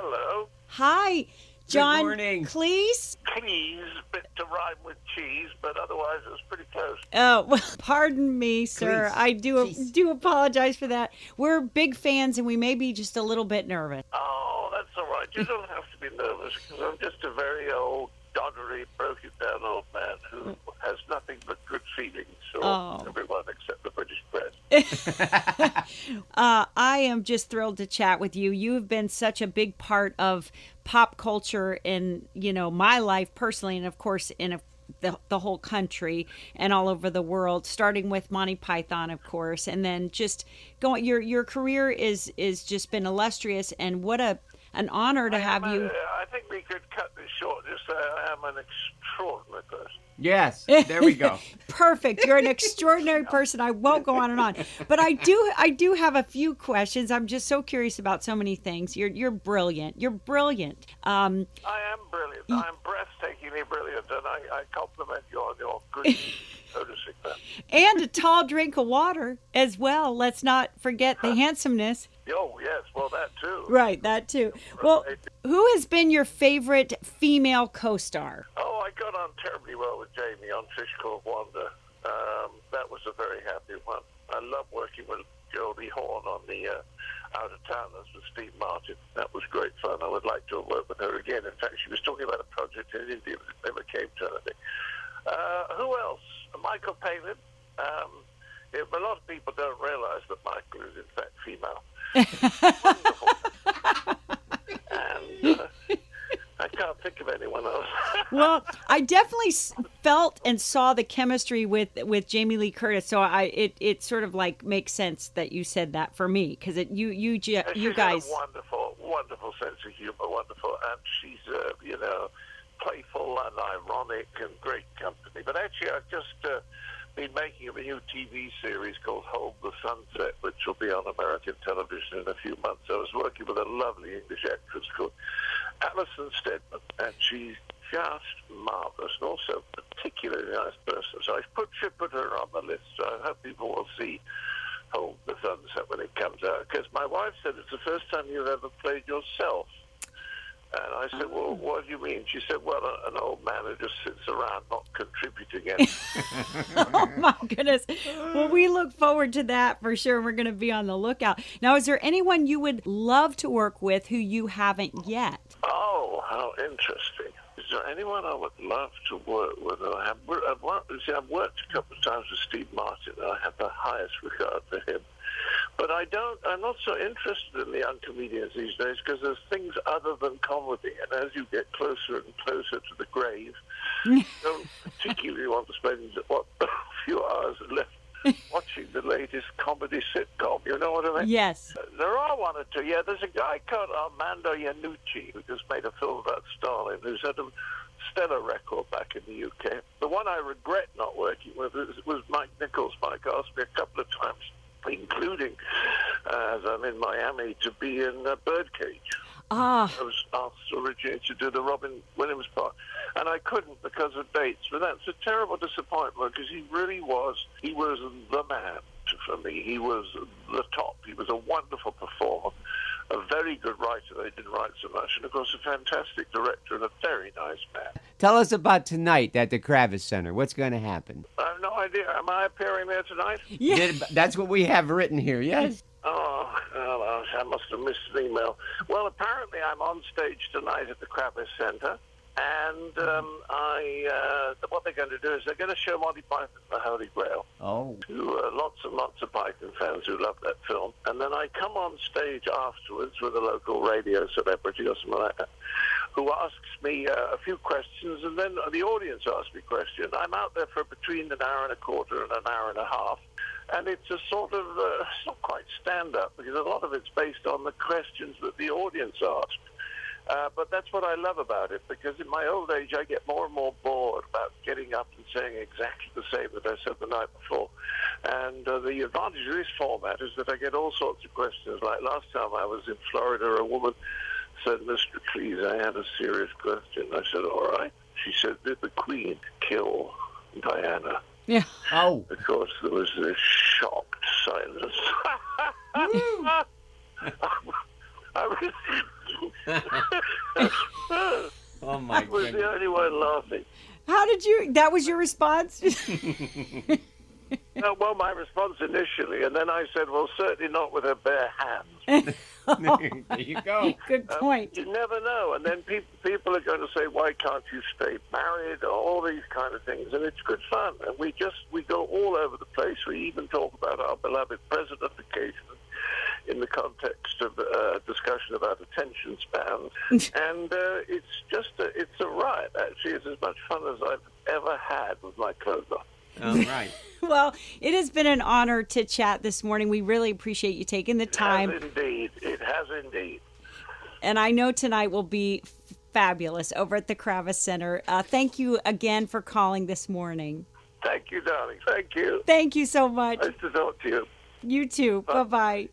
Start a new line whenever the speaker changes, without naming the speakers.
Hello.
Hi, John.
Good morning.
Cleese.
Cleese, bit to rhyme with cheese, but otherwise it was pretty close.
Oh, well, pardon me, sir.
Cleese.
I do
Cleese.
do apologize for that. We're big fans, and we may be just a little bit nervous.
Oh, that's all right. You don't have to be nervous, because I'm just a very old, doddery, broken-down old man who has nothing but good feelings for everyone except the British press.
I am just thrilled to chat with you. You have been such a big part of pop culture in, my life personally, and of course in the whole country and all over the world, starting with Monty Python, of course, and then just going. Your career is just been illustrious, and what an honor to have you.
I think we could cut this short. Just say I am an extraordinary person.
Yes, there we go.
Perfect. You're an extraordinary person. I won't go on and on, but I do have a few questions. I'm just so curious about so many things. You're brilliant. You're brilliant.
I am brilliant. I'm breathtakingly brilliant, and I compliment you on your good noticing that.
And a tall drink of water as well. Let's not forget the handsomeness.
Oh, yes. Well, that too.
Right, that too. Well, who has been your favorite female co-star?
Oh, I got on terribly well with Jamie on Fish Called Wanda. That was a very happy one. I love working with Jodie Horn on the Out of Towners with Steve Martin. That was great fun. I would like to have worked with her again. In fact, she was talking about a project in India that never came to anything. Who else? Michael Palin. A lot of people don't realize that Michael is in fact female. Wonderful. And I can't think of anyone else.
Well, I definitely felt and saw the chemistry with Jamie Lee Curtis, so it sort of like makes sense that you said that for me, because you guys.
She's got a wonderful sense of humor, wonderful, and she's playful and ironic and great company. But actually, I've just been making a new TV series called Hold the Sunset, which will be on American television in a few months. I was working with a lovely English actress called Alison Steadman, and she's just marvelous and also a particularly nice person. So I should put her on the list. So I hope people will see Hold the Sunset when it comes out, because my wife said it's the first time you've ever played yourself. And I said, well, what do you mean? She said, well, an old man who just sits around not contributing anything.
Oh, my goodness. Well, we look forward to that for sure. We're going to be on the lookout. Now, is there anyone you would love to work with who you haven't yet?
Oh, how interesting. Is there anyone I would love to work with? I've worked a couple of times with Steve Martin, and I have the highest regard for him. But I'm not so interested in the young comedians these days, because there's things other than comedy. And as you get closer and closer to the grave, you don't particularly want to spend a few hours left watching the latest comedy sitcom. You know what I mean?
Yes.
There are one or two. Yeah, there's a guy called Armando Iannucci who just made a film about Stalin, who's had a stellar record back in the UK. The one I regret not working with was Mike Nichols. Mike asked me a couple of times, including as I'm in Miami, to be in Birdcage. I was asked originally to do the Robin Williams part, and I couldn't because of dates. But that's a terrible disappointment, because he was the man for me. He was the top. He was a wonderful performer, a very good writer. They didn't write so much, and of course a fantastic director and a very nice man.
Tell us about tonight at the Kravis Center. What's going to happen?
I have no idea. Am I appearing there tonight?
Yeah.
That's what we have written here, yes?
Oh, well, I must have missed an email. Well, apparently I'm on stage tonight at the Kravis Center, and what they're going to do is they're going to show Monty Python the Holy Grail to lots and lots of Python fans who love that film. And then I come on stage afterwards with a local radio celebrity or something like that, who asks me a few questions, and then the audience asks me questions. I'm out there for between an hour and a quarter and an hour and a half. And it's a sort of, it's not quite stand-up, because a lot of it's based on the questions that the audience asked. But that's what I love about it, because in my old age, I get more and more bored about getting up and saying exactly the same that I said the night before. And the advantage of this format is that I get all sorts of questions. Like last time I was in Florida, a woman said, Mr. Cleese, I had a serious question. I said, all right. She said, did the Queen kill Diana?
Yeah.
Oh.
Of course, there was this shocked silence. I was
Oh my
I was
goodness.
the only one laughing.
How did you? That was your response?
Well, my response initially, and then I said, well, certainly not with her bare hands.
There you go.
Good point.
You never know. And then people are going to say, why can't you stay married? Or all these kind of things. And it's good fun. And we go all over the place. We even talk about our beloved president occasionally in the context of a discussion about attention spans. And it's a riot, actually. It's as much fun as I've ever had with my clothes on.
All right.
Well, it has been an honor to chat this morning. We really appreciate you taking the time.
It has indeed. It has indeed.
And I know tonight will be fabulous over at the Kravis Center. Thank you again for calling this morning.
Thank you, darling. Thank you.
Thank you so much.
Nice to talk to you.
You too. Bye-bye.